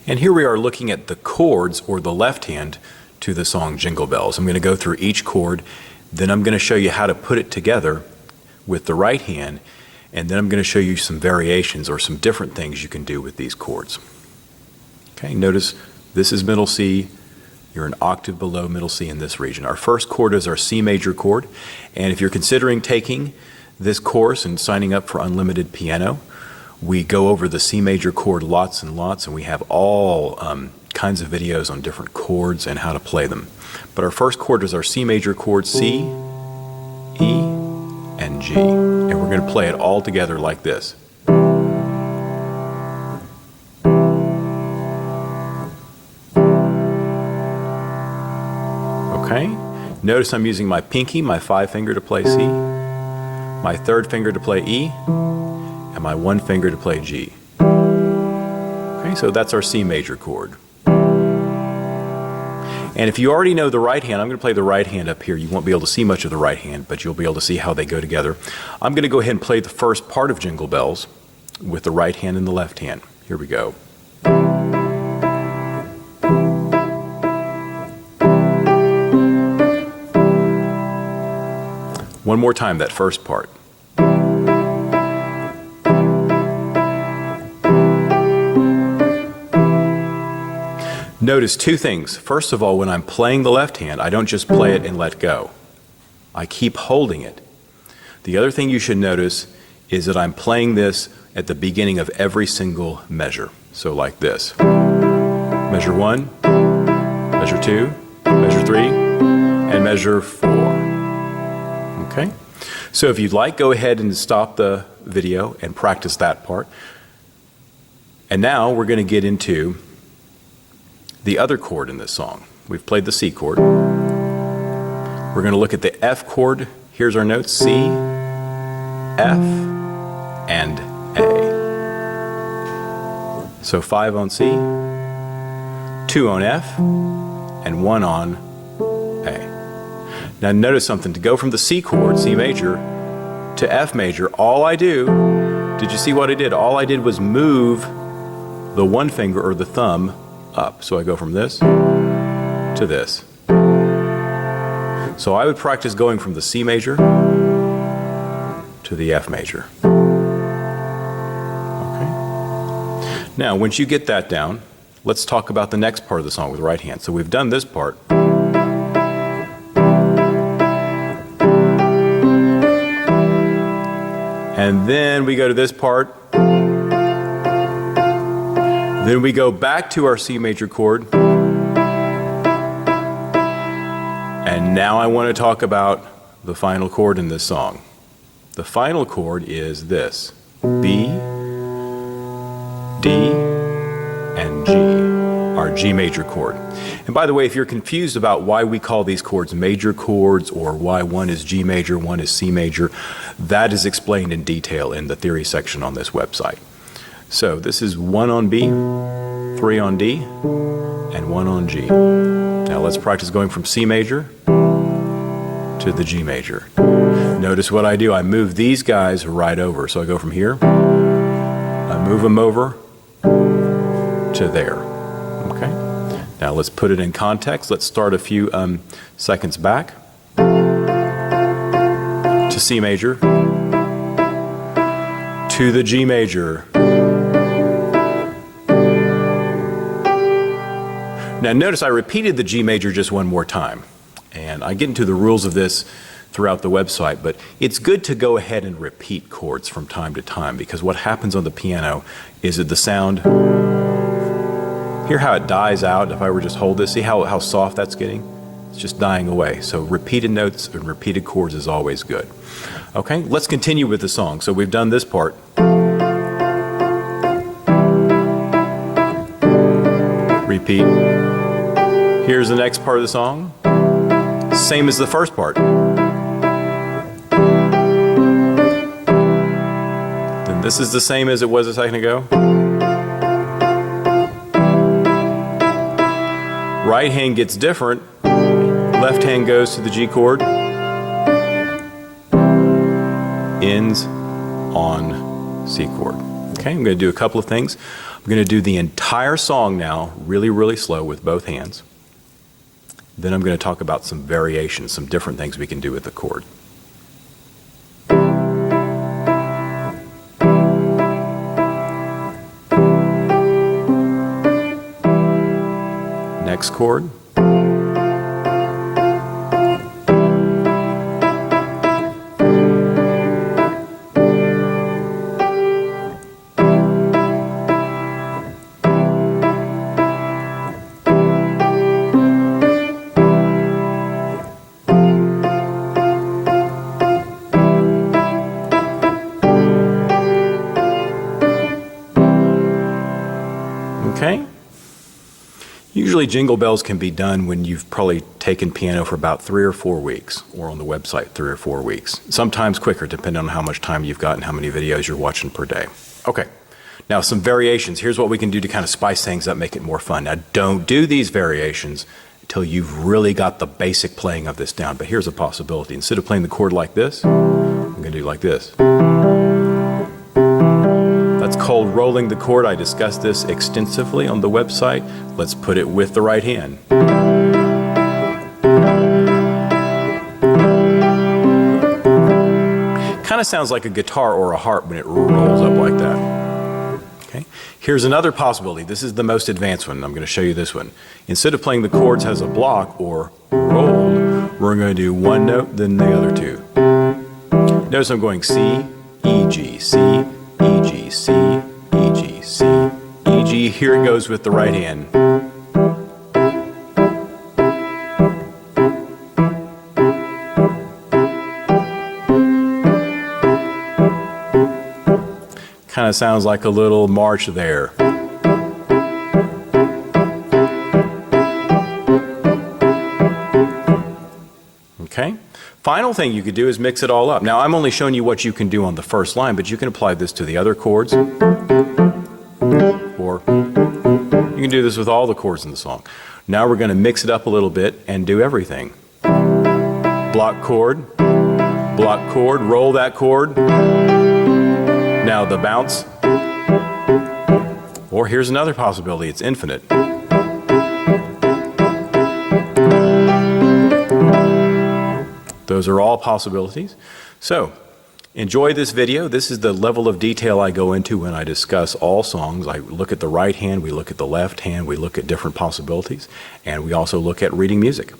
And here we are looking at the chords, or the left hand, to the song Jingle Bells. I'm going to go through each chord, then I'm going to show you how to put it together with the right hand, and then I'm going to show you some variations or some different things you can do with these chords. Okay, notice this is middle C. You're an octave below middle C in this region. Our first chord is our C major chord, and if you're considering taking this course and signing up for Unlimited Piano, we go over the C major chord lots and lots, and we have all kinds of videos on different chords and how to play them. But our first chord is our C major chord, C, E, and G. And we're going to play it all together like this. Okay? Notice I'm using my pinky, my 5 finger to play C, my 3rd finger to play E, and my 1 finger to play G. Okay, so that's our C major chord. And if you already know the right hand, I'm going to play the right hand up here. You won't be able to see much of the right hand, but you'll be able to see how they go together. I'm going to go ahead and play the first part of Jingle Bells with the right hand and the left hand. Here we go. One more time, that first part. Notice two things. First of all, when I'm playing the left hand, I don't just play it and let go. I keep holding it. The other thing you should notice is that I'm playing this at the beginning of every single measure. So like this. Measure 1, measure 2, measure 3, and measure 4. Okay? So if you'd like, go ahead and stop the video and practice that part. And now we're going to get into the other chord in this song. We've played the C chord. We're going to look at the F chord. Here's our notes: C, F, and A. So 5 on C, 2 on F, and 1 on A. Now notice something. To go from the C chord, C major, to F major, all I do, did you see what I did? All I did was move the 1 finger, or the thumb, up. So I go from this to this. So I would practice going from the C major to the F major. Okay. Now, once you get that down, let's talk about the next part of the song with the right hand. So we've done this part. And then we go to this part. Then we go back to our C major chord. And now I want to talk about the final chord in this song. The final chord is this: B, D, and G, our G major chord. And by the way, if you're confused about why we call these chords major chords, or why one is G major, one is C major, that is explained in detail in the theory section on this website. So this is 1 on B, 3 on D, and 1 on G. Now let's practice going from C major to the G major. Notice what I do. I move these guys right over. So I go from here, I move them over to there. Okay. Now let's put it in context. Let's start a few seconds back to C major, to the G major. Now notice I repeated the G major just one more time, and I get into the rules of this throughout the website, but it's good to go ahead and repeat chords from time to time, because what happens on the piano is that the sound, hear how it dies out. If I were just hold this, see how soft that's getting? It's just dying away. So repeated notes and repeated chords is always good. Okay, let's continue with the song. So we've done this part. Repeat. Here's the next part of the song. Same as the first part. Then this is the same as it was a second ago. Right hand gets different. Left hand goes to the G chord. Ends on C chord. Okay, I'm going to do a couple of things. I'm We're going to do the entire song now, really, really slow with both hands. Then I'm going to talk about some variations, some different things we can do with the chord. Next chord. Okay? Usually Jingle Bells can be done when you've probably taken piano for about 3 or 4 weeks, or on the website 3 or 4 weeks. Sometimes quicker, depending on how much time you've got and how many videos you're watching per day. Okay, now some variations. Here's what we can do to kind of spice things up, make it more fun. Now don't do these variations until you've really got the basic playing of this down, but here's a possibility. Instead of playing the chord like this, I'm going to do like this. That's called rolling the chord. I discussed this extensively on the website. Let's put it with the right hand. Kind of sounds like a guitar or a harp when it rolls up like that. Okay. Here's another possibility. This is the most advanced one. I'm going to show you this one. Instead of playing the chords as a block or rolled, we're going to do one note, then the other two. Notice I'm going C, E, G, C, E, G, C, E, G, C, E, G. Here it goes with the right hand. Kind of sounds like a little march there. Okay? Final thing you could do is mix it all up. Now I'm only showing you what you can do on the first line, but you can apply this to the other chords, or you can do this with all the chords in the song. Now we're going to mix it up a little bit and do everything. Block chord, roll that chord. Now the bounce. Or here's another possibility, it's infinite. Those are all possibilities. So, enjoy this video. This is the level of detail I go into when I discuss all songs. I look at the right hand, we look at the left hand, we look at different possibilities, and we also look at reading music.